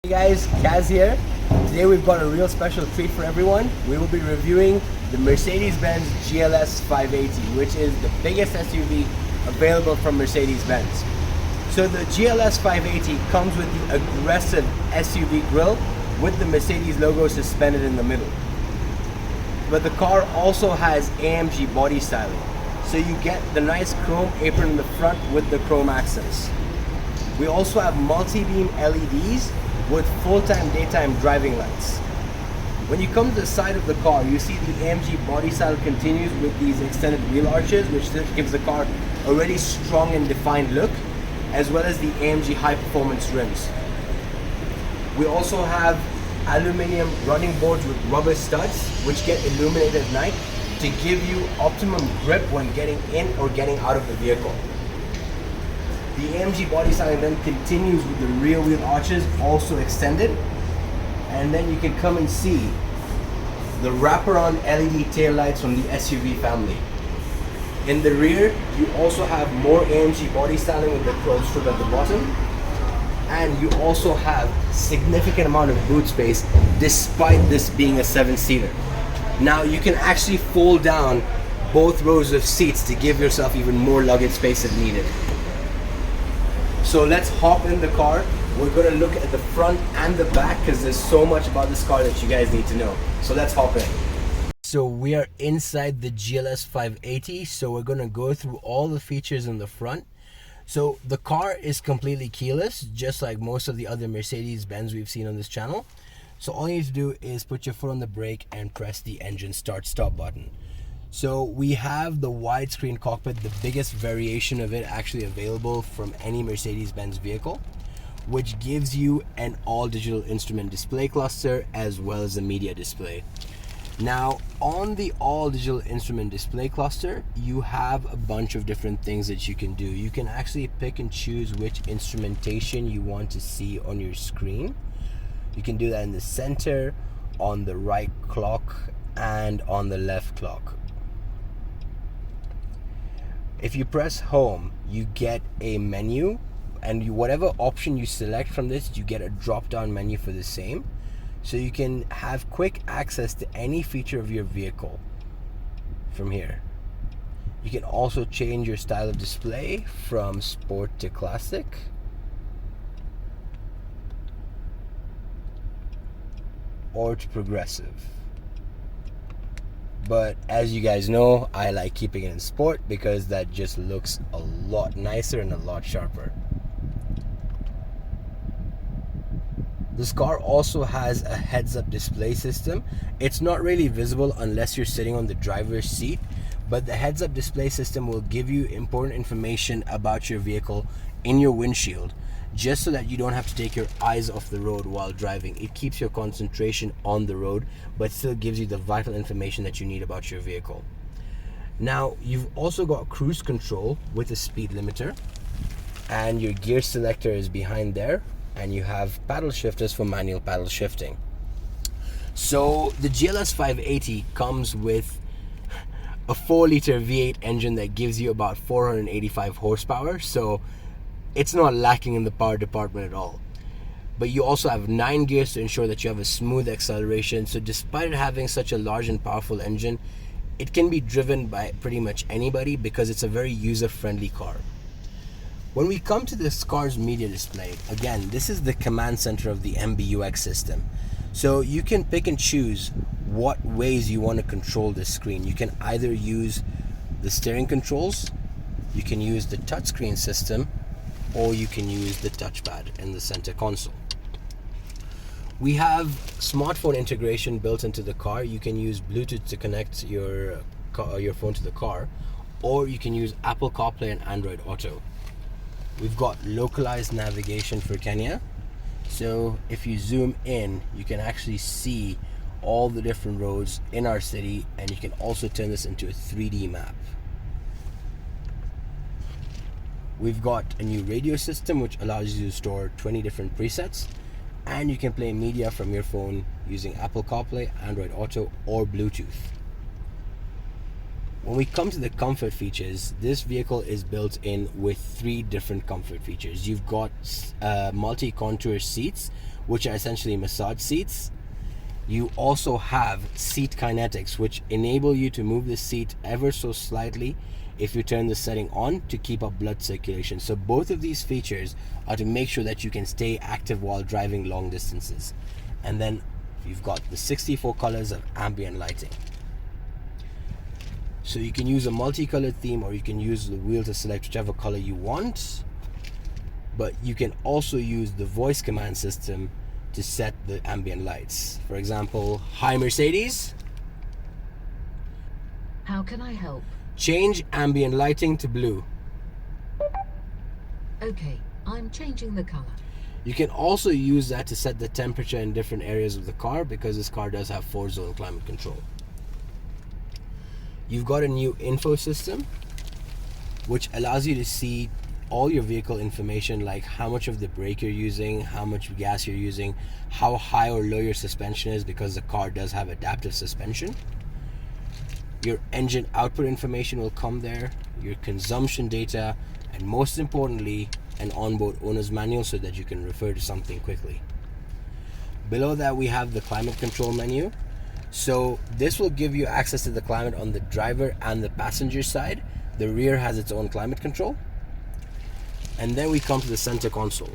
Hey guys, Kaz here. Today we've got a real special treat for everyone. We will be reviewing the Mercedes-Benz GLS 580, which is the biggest SUV available from Mercedes-Benz. So the GLS 580 comes with the aggressive SUV grille with the Mercedes logo suspended in the middle. But the car also has AMG body styling. So you get the nice chrome apron in the front with the chrome accents. We also have multi-beam LEDs with full-time daytime driving lights. When you come to the side of the car, you see the AMG body style continues with these extended wheel arches, which gives the car a really strong and defined look, as well as the AMG high performance rims. We also have aluminum running boards with rubber studs, which get illuminated at night to give you optimum grip when getting in or getting out of the vehicle. The AMG body styling then continues with the rear wheel arches also extended, and then you can come and see the wraparound LED tail lights from the SUV family. In the rear, you also have more AMG body styling with the chrome strip at the bottom, and you also have significant amount of boot space despite this being a 7-seater. Now you can actually fold down both rows of seats to give yourself even more luggage space if needed. So let's hop in the car. We're going to look at the front and the back because there's so much about this car that you guys need to know. So let's hop in. So we are inside the GLS 580. So we're going to go through all the features in the front. So the car is completely keyless, just like most of the other Mercedes-Benz we've seen on this channel. So all you need to do is put your foot on the brake and press the engine start-stop button. So we have the widescreen cockpit, the biggest variation of it actually available from any Mercedes-Benz vehicle, which gives you an all-digital instrument display cluster as well as a media display. Now, on the all-digital instrument display cluster, you have a bunch of different things that you can do. You can actually pick and choose which instrumentation you want to see on your screen. You can do that in the center, on the right clock, and on the left clock. If you press home, you get a menu, and whatever option you select from this, you get a drop-down menu for the same. So you can have quick access to any feature of your vehicle from here. You can also change your style of display from sport to classic. Or to progressive. But as you guys know, I like keeping it in sport because that just looks a lot nicer and a lot sharper. This car also has a heads-up display system. It's not really visible unless you're sitting on the driver's seat, but the heads-up display system will give you important information about your vehicle in your windshield, just so that you don't have to take your eyes off the road while driving. It keeps your concentration on the road, but still gives you the vital information that you need about your vehicle. Now, you've also got cruise control with a speed limiter, and your gear selector is behind there, and you have paddle shifters for manual paddle shifting. So the GLS 580 comes with a 4-liter V8 engine that gives you about 485 horsepower, so it's not lacking in the power department at all. But you also have 9 gears to ensure that you have a smooth acceleration. So despite it having such a large and powerful engine, it can be driven by pretty much anybody because it's a very user-friendly car. When we come to this car's media display, again, this is the command center of the MBUX system. So you can pick and choose what ways you want to control this screen. You can either use the steering controls, you can use the touchscreen system, or you can use the touchpad in the center console. We have smartphone integration built into the car. You can use Bluetooth to connect your phone to the car, or you can use Apple CarPlay and Android Auto. We've got localized navigation for Kenya. So if you zoom in, you can actually see all the different roads in our city, and you can also turn this into a 3D map. We've got a new radio system which allows you to store 20 different presets, and you can play media from your phone using Apple CarPlay, Android Auto, or Bluetooth. When we come to the comfort features, this vehicle is built in with 3 different comfort features. You've got multi-contour seats, which are essentially massage seats. You also have seat kinetics, which enable you to move the seat ever so slightly if you turn the setting on to keep up blood circulation. So both of these features are to make sure that you can stay active while driving long distances. And then you've got the 64 colors of ambient lighting. So you can use a multicolored theme, or you can use the wheel to select whichever color you want. But you can also use the voice command system to set the ambient lights. For example, hi Mercedes. How can I help? Change ambient lighting to blue. Okay, I'm changing the color. You can also use that to set the temperature in different areas of the car, because this car does have 4-zone climate control. You've got a new info system, which allows you to see all your vehicle information, like how much of the brake you're using, how much gas you're using, how high or low your suspension is, because the car does have adaptive suspension. Your engine output information will come there, your consumption data, and most importantly, an onboard owner's manual so that you can refer to something quickly. Below that, we have the climate control menu. So this will give you access to the climate on the driver and the passenger side. The rear has its own climate control. And then we come to the center console.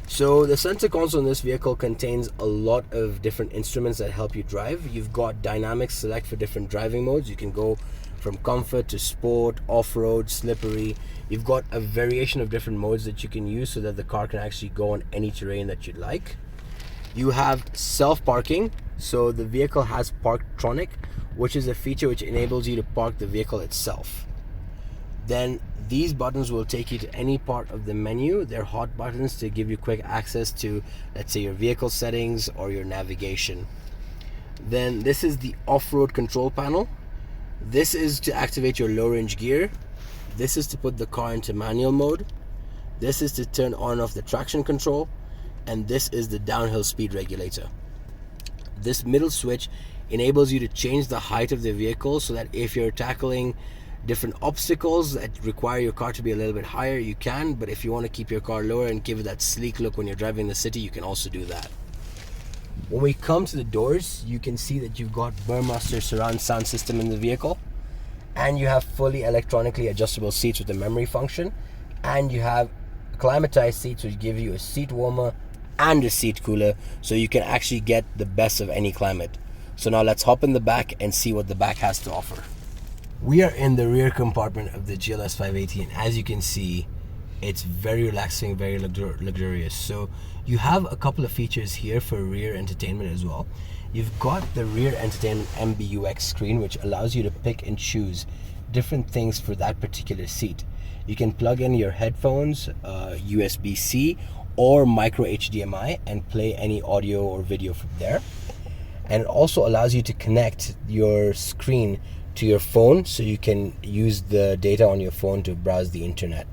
So the center console in this vehicle contains a lot of different instruments that help you drive. You've got dynamic select for different driving modes. You can go from comfort to sport, off-road, slippery. You've got a variation of different modes that you can use so that the car can actually go on any terrain that you'd like. You have self-parking. So the vehicle has Parktronic, which is a feature which enables you to park the vehicle itself. Then these buttons will take you to any part of the menu. They're hot buttons to give you quick access to, let's say, your vehicle settings or your navigation. Then this is the off-road control panel. This is to activate your low range gear. This is to put the car into manual mode. This is to turn on and off the traction control. And this is the downhill speed regulator. This middle switch enables you to change the height of the vehicle so that if you're tackling different obstacles that require your car to be a little bit higher, you can. But if you want to keep your car lower and give it that sleek look when you're driving the city, you can also do that. When we come to the doors, you can see that you've got Burmester surround sound system in the vehicle, and you have fully electronically adjustable seats with the memory function, and you have climatized seats which give you a seat warmer and a seat cooler, so you can actually get the best of any climate. So now let's hop in the back and see what the back has to offer. We are in the rear compartment of the GLS 580, and as you can see, it's very relaxing, very luxurious. So you have a couple of features here for rear entertainment as well. You've got the rear entertainment MBUX screen, which allows you to pick and choose different things for that particular seat. You can plug in your headphones, USB-C or micro HDMI, and play any audio or video from there. And it also allows you to connect your screen to your phone, so you can use the data on your phone to browse the internet.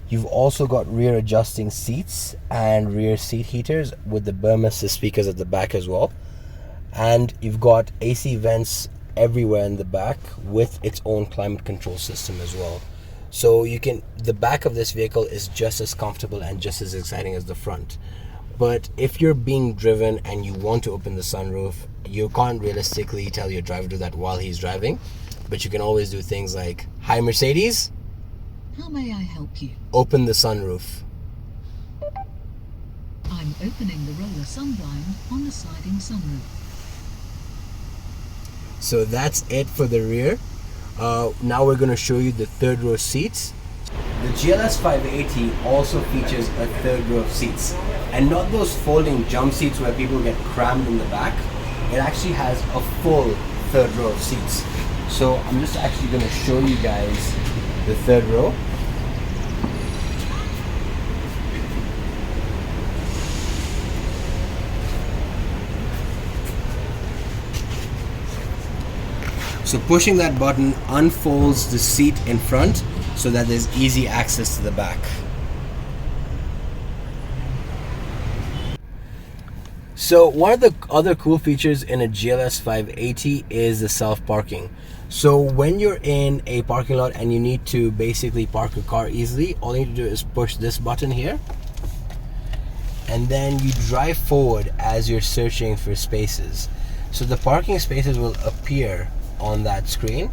You've also got rear adjusting seats and rear seat heaters with the Burmester speakers at the back as well. And you've got AC vents everywhere in the back with its own climate control system as well. So the back of this vehicle is just as comfortable and just as exciting as the front. But if you're being driven and you want to open the sunroof, you can't realistically tell your driver to do that while he's driving. But you can always do things like, hi Mercedes, How may I help you? open the sunroof. I'm opening the roller sunblind on the sliding sunroof. So that's it for the rear. Now we're going to show you the third row seats. The GLS 580 also features a third row of seats, and not those folding jump seats where people get crammed in the back. It actually has a full third row of seats. So I'm just actually going to show you guys the third row. So pushing that button unfolds the seat in front so that there's easy access to the back. So one of the other cool features in a GLS 580 is the self-parking. So when you're in a parking lot and you need to basically park a car easily, all you need to do is push this button here, and then you drive forward as you're searching for spaces. So the parking spaces will appear on that screen.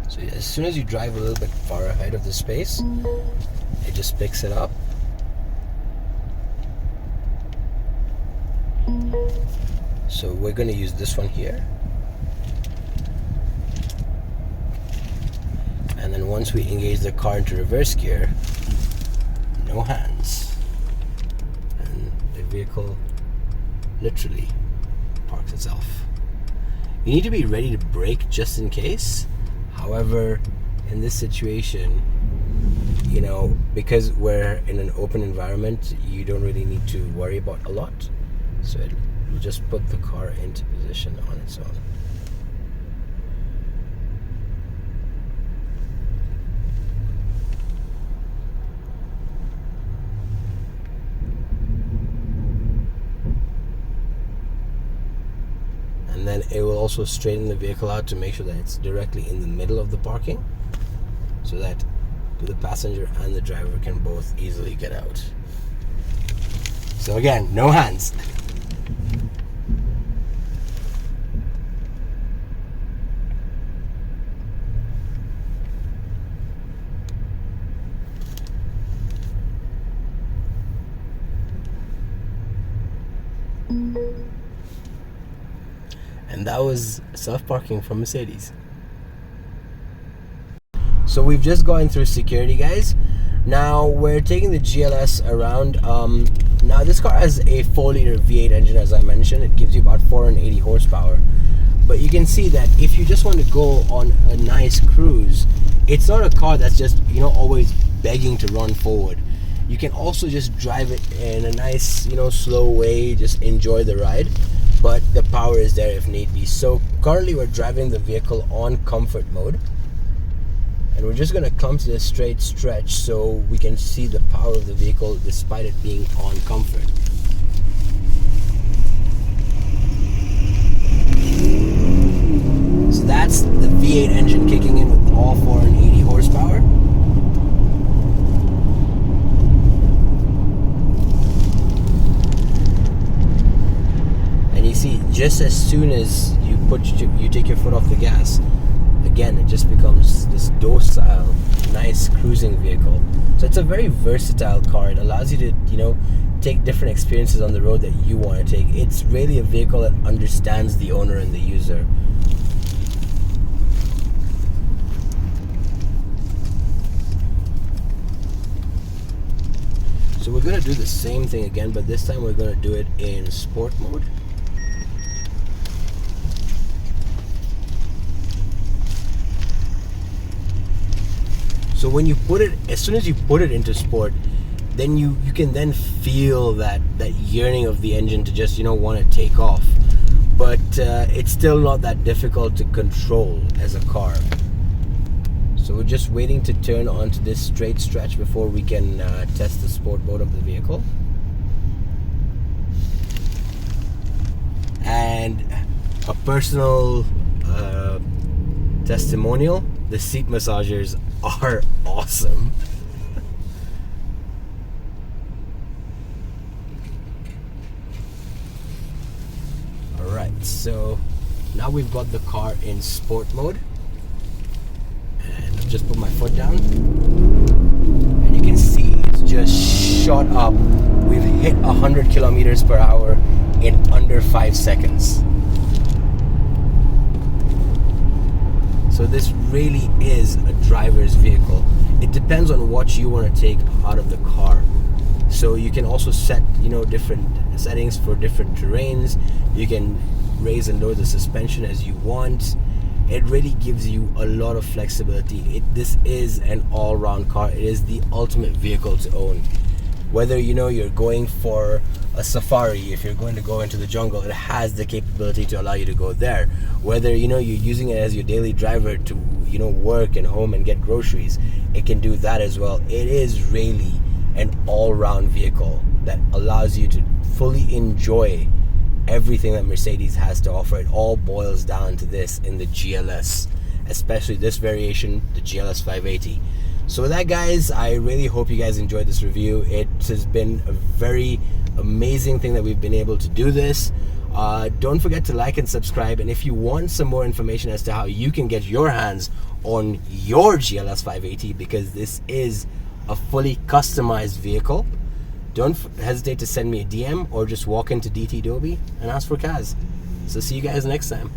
So as soon as you drive a little bit far ahead of the space, it just picks it up. So we're going to use this one here. And then once we engage the car into reverse gear, no hands. And the vehicle literally parks itself. You need to be ready to brake just in case. However, in this situation, you know, because we're in an open environment, you don't really need to worry about a lot. So it will just put the car into position on its own. And then it will also straighten the vehicle out to make sure that it's directly in the middle of the parking, so that the passenger and the driver can both easily get out. So again, no hands. And that was self-parking from Mercedes. So we've just gone through security, guys. Now we're taking the GLS around. Now this car has a 4-liter V8 engine, as I mentioned. It gives you about 480 horsepower. But you can see that if you just want to go on a nice cruise, it's not a car that's just, you know, always begging to run forward. You can also just drive it in a nice, you know, slow way, just enjoy the ride. But the power is there if need be. So currently we're driving the vehicle on comfort mode. And we're just going to come to this straight stretch so we can see the power of the vehicle despite it being on comfort. So that's the V8 engine kicking in with all 480 horsepower. And you see, just as soon as you take your foot off the gas, again, it just becomes this docile, nice cruising vehicle. So it's a very versatile car. It allows you to, you know, take different experiences on the road that you want to take. It's really a vehicle that understands the owner and the user. So we're going to do the same thing again, but this time we're going to do it in sport mode. So when you put it, as soon as you put it into sport, then you can then feel that yearning of the engine to just, you know, want to take off. But it's still not that difficult to control as a car. So we're just waiting to turn onto this straight stretch before we can test the sport mode of the vehicle. And a personal testimonial, the seat massagers are awesome. Alright, so now we've got the car in sport mode. And I've just put my foot down. And you can see it's just shot up. We've hit 100 kilometers per hour in under 5 seconds. So this really is a driver's vehicle. It depends on what you want to take out of the car. So you can also set, you know, different settings for different terrains. You can raise and lower the suspension as you want. It really gives you a lot of flexibility. This is an all-round car. It is the ultimate vehicle to own. Whether, you know, you're going for a safari, if you're going to go into the jungle, it has the capability to allow you to go there. Whether, you know, you're using it as your daily driver to, you know, work and home and get groceries, it can do that as well. It is really an all-round vehicle that allows you to fully enjoy everything that Mercedes has to offer. It all boils down to this in the GLS, especially this variation, the GLS 580. So with that, guys, I really hope you guys enjoyed this review. It has been a very amazing thing that we've been able to do this. Don't forget to like and subscribe, and if you want some more information as to how you can get your hands on your GLS 580, because this is a fully customized vehicle, don't hesitate to send me a DM or just walk into DT Dobie and ask for Kaz. So see you guys next time.